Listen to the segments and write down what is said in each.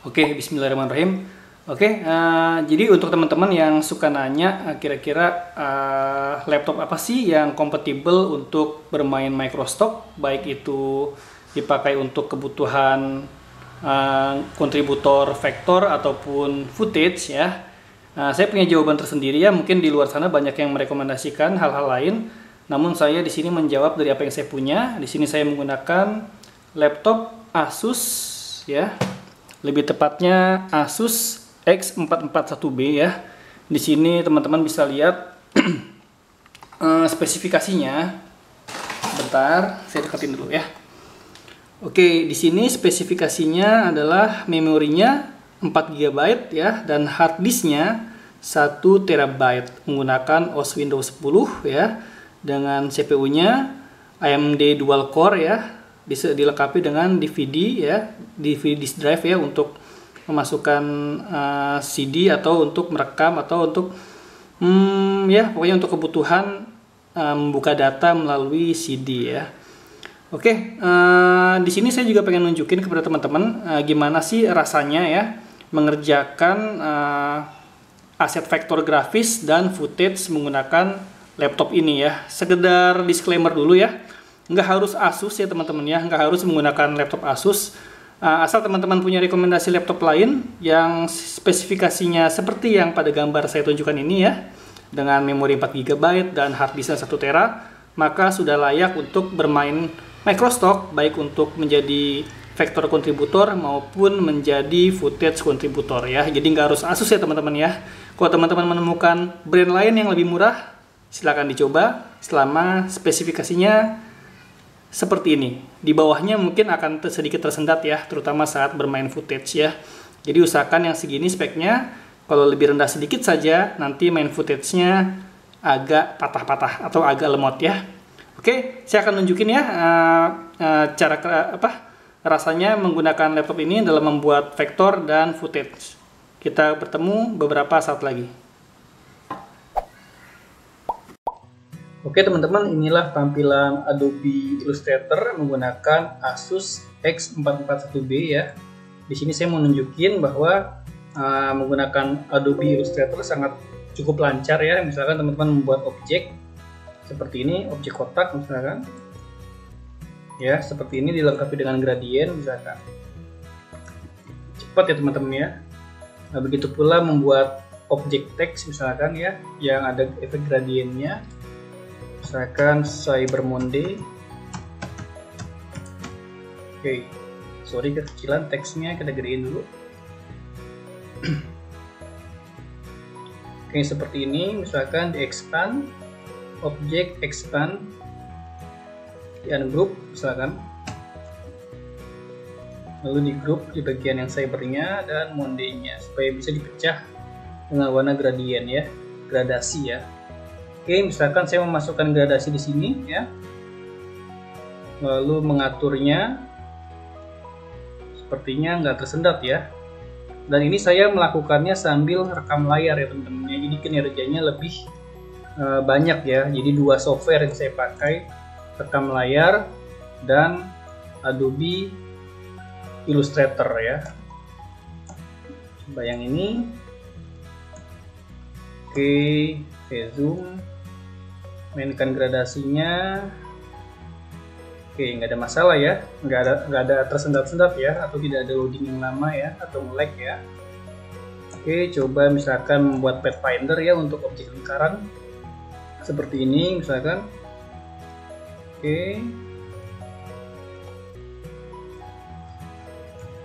Oke, bismillahirrahmanirrahim. Oke, jadi untuk teman-teman yang suka nanya kira-kira laptop apa sih yang kompatibel untuk bermain microstock, baik itu dipakai untuk kebutuhan kontributor vektor ataupun footage ya. Saya punya jawaban tersendiri ya. Mungkin di luar sana banyak yang merekomendasikan hal-hal lain. Namun saya di sini menjawab dari apa yang saya punya. Di sini saya menggunakan laptop Asus ya. Lebih tepatnya Asus X441B ya. Di sini teman-teman bisa lihat spesifikasinya. Bentar, saya deketin dulu ya. Oke, di sini spesifikasinya adalah memorinya 4 GB ya, dan hard disknya 1 TB menggunakan OS Windows 10 ya, dengan CPU-nya AMD dual core ya, dilengkapi dengan DVD ya, DVD disk drive ya, untuk memasukkan CD atau untuk merekam atau untuk ya pokoknya untuk kebutuhan membuka data melalui CD ya. Oke, di sini saya juga pengen nunjukin kepada teman-teman gimana sih rasanya ya mengerjakan aset vektor grafis dan footage menggunakan laptop ini ya. Sekedar disclaimer dulu ya, nggak harus Asus ya teman-teman ya, nggak harus menggunakan laptop Asus. Asal teman-teman punya rekomendasi laptop lain yang spesifikasinya seperti yang pada gambar saya tunjukkan ini ya, dengan memori 4 GB dan hard disk 1 TB, maka sudah layak untuk bermain microstock, baik untuk menjadi vektor kontributor maupun menjadi footage kontributor ya. Jadi nggak harus Asus ya teman-teman ya. Kalau teman-teman menemukan brand lain yang lebih murah, silahkan dicoba selama spesifikasinya seperti ini. Di bawahnya mungkin akan sedikit tersendat ya, terutama saat bermain footage ya. Jadi usahakan yang segini speknya. Kalau lebih rendah sedikit saja, nanti main footage-nya agak patah-patah atau agak lemot ya. Oke, saya akan nunjukin ya cara rasanya menggunakan laptop ini dalam membuat vektor dan footage. Kita bertemu beberapa saat lagi. Oke teman-teman, inilah tampilan Adobe Illustrator menggunakan Asus X441B ya. Di sini saya mau nunjukin bahwa menggunakan Adobe Illustrator sangat cukup lancar ya. Misalkan teman-teman membuat objek seperti ini, objek kotak misalkan. Ya, seperti ini dilengkapi dengan gradien misalkan. Cepat ya teman-teman ya. Nah, begitu pula membuat objek teks misalkan ya, yang ada efek gradiennya. Misalkan Cybermonday. Oke, sorry kekecilan teksnya, kita gedein dulu. Oke, seperti ini misalkan di expand, objek expand, di ungroup misalkan, lalu di group di bagian yang cybernya dan Monday-nya supaya bisa dipecah dengan warna gradien ya, gradasi ya. Oke, misalkan saya memasukkan gradasi di sini ya, lalu mengaturnya, sepertinya nggak tersendat ya. Dan ini saya melakukannya sambil rekam layar ya teman-teman. Jadi kinerjanya lebih banyak ya. Jadi dua software yang saya pakai, rekam layar dan Adobe Illustrator ya. Coba yang ini. Oke, saya zoom, mainkan gradasinya. Oke, nggak ada masalah ya, nggak ada tersendat-sendat ya, atau tidak ada loading yang lama ya, atau nge-lag ya. Oke, coba misalkan membuat pathfinder ya untuk objek lingkaran seperti ini misalkan. Oke,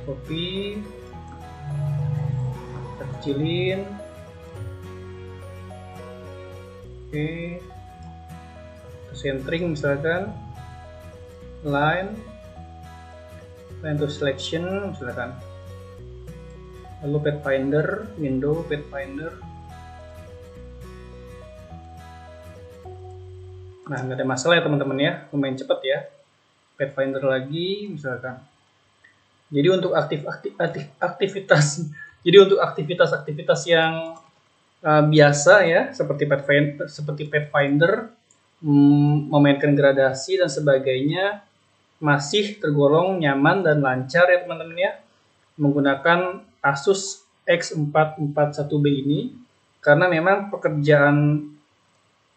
copy, kita kecilin. Oke, centering misalkan, line to selection misalkan, lalu pathfinder, window pathfinder. Nah, nggak ada masalah ya teman-teman ya, lumayan cepat ya. Pathfinder lagi misalkan. Jadi untuk aktivitas yang biasa ya, seperti Pathfinder, memainkan gradasi dan sebagainya, masih tergolong nyaman dan lancar ya teman-teman ya, menggunakan Asus X441B ini, karena memang pekerjaan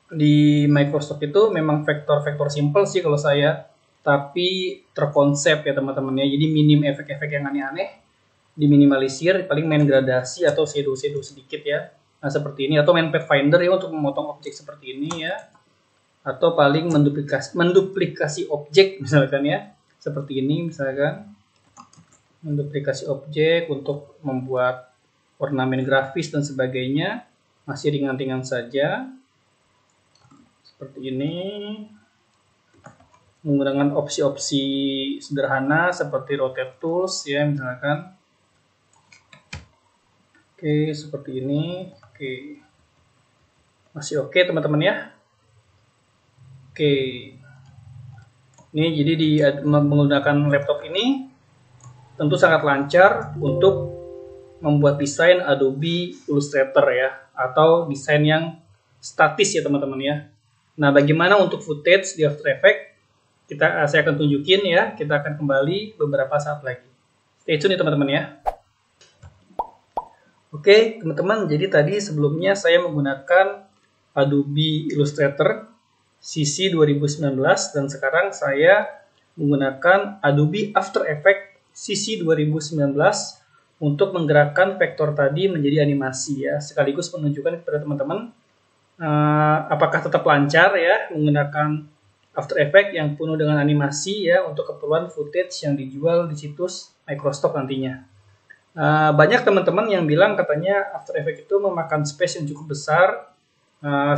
di Microsoft itu memang vektor-vektor simple sih kalau saya, tapi terkonsep ya teman-teman ya. Jadi minim efek-efek yang aneh-aneh, diminimalisir, paling main gradasi atau shadow-shadow sedikit ya. Nah seperti ini, atau main pathfinder ya untuk memotong objek seperti ini ya, atau paling menduplikasi objek misalkan ya, seperti ini misalkan, menduplikasi objek untuk membuat ornamen grafis dan sebagainya, masih ringan-ringan saja. Seperti ini, menggunakan opsi-opsi sederhana seperti rotate tools ya misalkan. Oke, seperti ini. Oke, masih oke teman-teman ya. Oke, ini jadi menggunakan laptop ini tentu sangat lancar untuk membuat desain Adobe Illustrator ya, atau desain yang statis ya teman-teman ya. Nah, bagaimana untuk footage di After Effects? Saya akan tunjukin ya. Kita akan kembali beberapa saat lagi. Stay tune ya teman-teman ya. Oke, teman-teman. Jadi tadi sebelumnya saya menggunakan Adobe Illustrator CC 2019 dan sekarang saya menggunakan Adobe After Effects CC 2019 untuk menggerakkan vektor tadi menjadi animasi ya. Sekaligus menunjukkan kepada teman-teman apakah tetap lancar ya menggunakan After Effects yang penuh dengan animasi ya untuk keperluan footage yang dijual di situs Microsoft nantinya. Banyak teman-teman yang bilang katanya After Effects itu memakan space yang cukup besar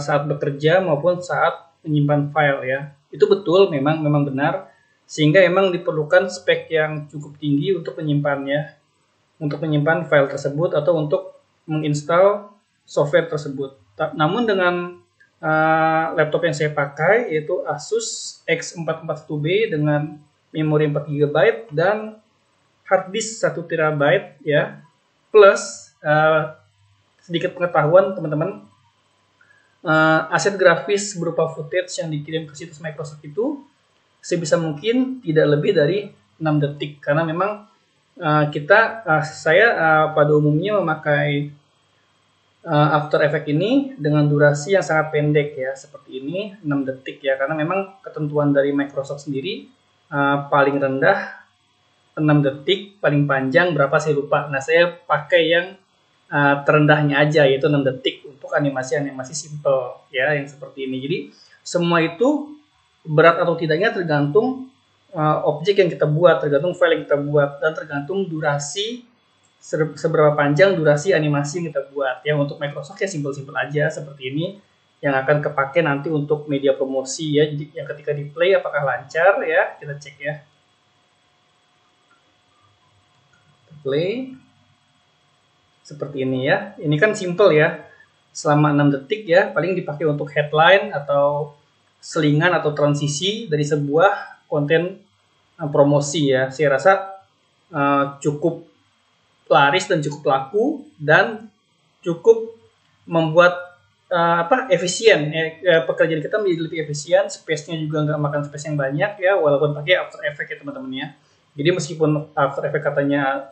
saat bekerja maupun saat menyimpan file ya. Itu betul, memang benar, sehingga memang diperlukan spek yang cukup tinggi untuk menyimpannya, untuk menyimpan file tersebut atau untuk menginstal software tersebut. Namun dengan laptop yang saya pakai yaitu Asus X441B dengan memori 4 GB dan hard disk 1 TB ya, plus sedikit pengetahuan teman-teman, aset grafis berupa footage yang dikirim ke situs Microsoft itu sebisa mungkin tidak lebih dari 6 detik, karena memang saya pada umumnya memakai After Effects ini dengan durasi yang sangat pendek ya, seperti ini 6 detik ya, karena memang ketentuan dari Microsoft sendiri paling rendah 6 detik, paling panjang berapa saya lupa. Nah saya pakai yang terendahnya aja yaitu 6 detik untuk animasi-animasi simple ya yang seperti ini. Jadi semua itu berat atau tidaknya tergantung objek yang kita buat, tergantung file yang kita buat, dan tergantung durasi, seberapa panjang durasi animasi yang kita buat. Yang untuk Microsoft ya simple-simple aja seperti ini yang akan kepake nanti untuk media promosi ya. Jadi yang ketika di play apakah lancar ya, kita cek ya. Play seperti ini ya. Ini kan simple ya. Selama 6 detik ya, paling dipakai untuk headline atau selingan atau transisi dari sebuah konten promosi ya. Saya rasa cukup laris dan cukup laku dan cukup membuat efisien ya, pekerjaan kita menjadi lebih efisien, space-nya juga nggak makan space yang banyak ya, walaupun pakai After Effects ya teman-teman ya. Jadi meskipun After Effects katanya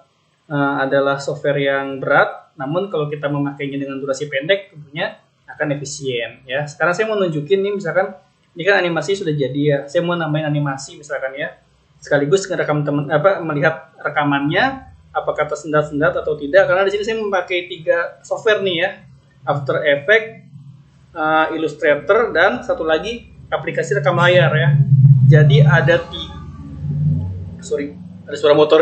adalah software yang berat, namun kalau kita memakainya dengan durasi pendek tentunya akan efisien ya. Sekarang saya mau nunjukin nih, misalkan ini kan animasi sudah jadi ya, saya mau nambahin animasi misalkan ya, sekaligus ngerekam melihat rekamannya apakah tersendat-sendat atau tidak, karena di sini saya memakai 3 software nih ya, After Effects, Illustrator, dan satu lagi aplikasi rekam layar ya. Jadi ada ada suara motor.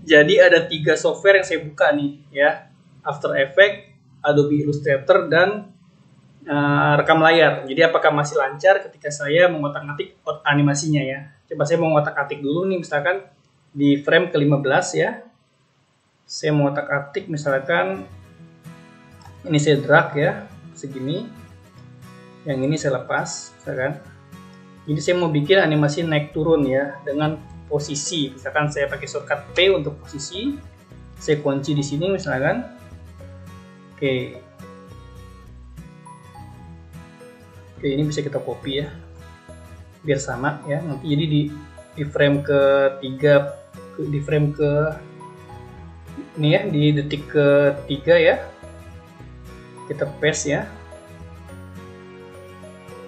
Jadi ada 3 software yang saya buka nih ya, After Effects, Adobe Illustrator, dan rekam layar. Jadi apakah masih lancar ketika saya mengotak-atik animasinya ya. Coba saya mau ngotak-atik dulu nih, misalkan di frame ke-15 ya. Saya mau ngotak-atik misalkan ini saya drag ya, segini. Yang ini saya lepas misalkan. Jadi saya mau bikin animasi naik turun ya dengan posisi. Misalkan saya pakai shortcut P untuk posisi. Saya kunci di sini misalkan. Oke, ini bisa kita copy ya, biar sama ya. Nanti jadi di frame ke-3, di frame Ini ya di detik ketiga ya, kita paste ya,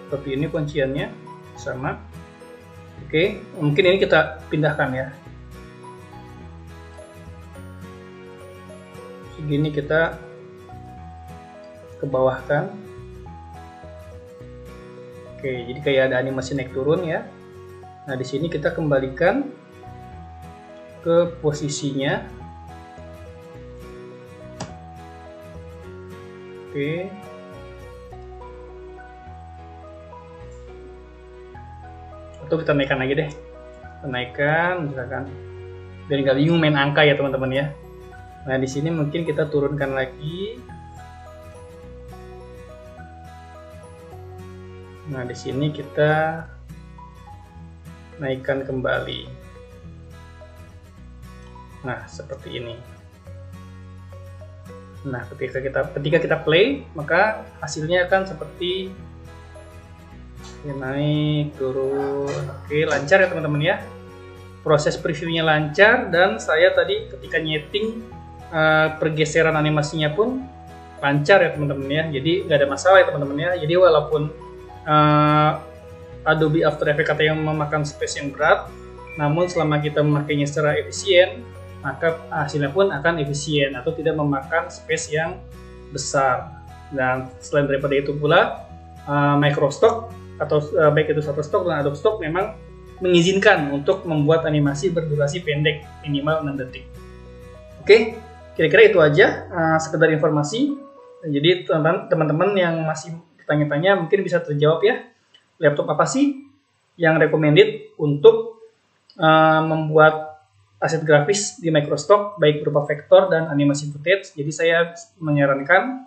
seperti ini kunciannya sama. Oke, mungkin ini kita pindahkan ya, segini kita ke bawah kan. Oke, jadi kayak ada animasi naik turun ya. Nah, di sini kita kembalikan ke posisinya. Oke. Atau kita naikkan lagi deh. Kita naikkan misalkan. Biar nggak bingung main angka ya teman-teman ya. Nah, di sini mungkin kita turunkan lagi. Nah, di sini kita naikkan kembali. Nah, seperti ini. Nah, ketika kita play, maka hasilnya akan seperti ini, naik, turun. Oke, lancar ya teman-teman ya. Proses previewnya lancar, dan saya tadi ketika nyeting pergeseran animasinya pun lancar ya teman-teman ya. Jadi nggak ada masalah ya teman-teman ya. Jadi walaupun Adobe After Effects katanya memakan space yang berat, namun selama kita memakainya secara efisien, maka hasilnya pun akan efisien atau tidak memakan space yang besar. Dan selain daripada itu pula, Microstock atau baik itu Shutterstock dan Adobe Stock memang mengizinkan untuk membuat animasi berdurasi pendek minimal 6 detik. Oke, kira-kira itu aja sekedar informasi. Jadi teman-teman yang masih tanya-tanya mungkin bisa terjawab ya, laptop apa sih yang recommended untuk membuat aset grafis di Microstock baik berupa vektor dan animasi footage. Jadi saya menyarankan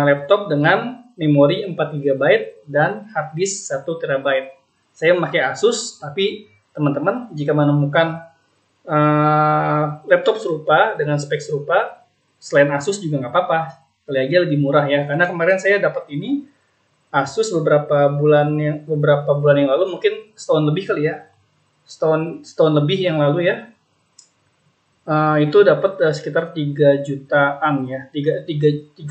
laptop dengan memori 4 GB dan hard disk 1 TB. Saya memakai Asus, tapi teman-teman jika menemukan laptop serupa dengan spek serupa selain Asus juga nggak apa-apa, kali aja lebih murah ya. Karena kemarin saya dapat ini Asus beberapa bulan yang lalu, mungkin setahun lebih kali ya, setahun lebih yang lalu ya. Itu dapat sekitar 3 jutaan ya, 3,5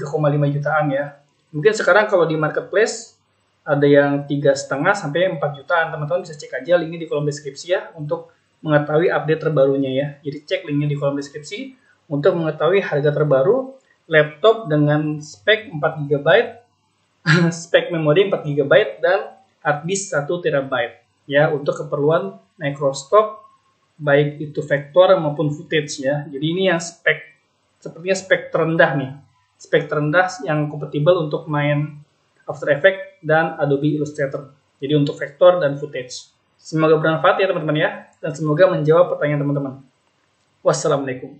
jutaan ya. Mungkin sekarang kalau di marketplace ada yang 3,5 sampai 4 jutaan. Teman-teman bisa cek aja linknya di kolom deskripsi ya untuk mengetahui update terbarunya ya. Jadi cek linknya di kolom deskripsi untuk mengetahui harga terbaru laptop dengan spek 4 GB, spek memori 4 GB dan hard disk 1 TB ya, untuk keperluan Microstock baik itu vektor maupun footage ya. Jadi ini yang sepertinya spek terendah nih, spek terendah yang kompatibel untuk main After Effects dan Adobe Illustrator. Jadi untuk vektor dan footage. Semoga bermanfaat ya teman-teman ya, dan semoga menjawab pertanyaan teman-teman. Wassalamualaikum.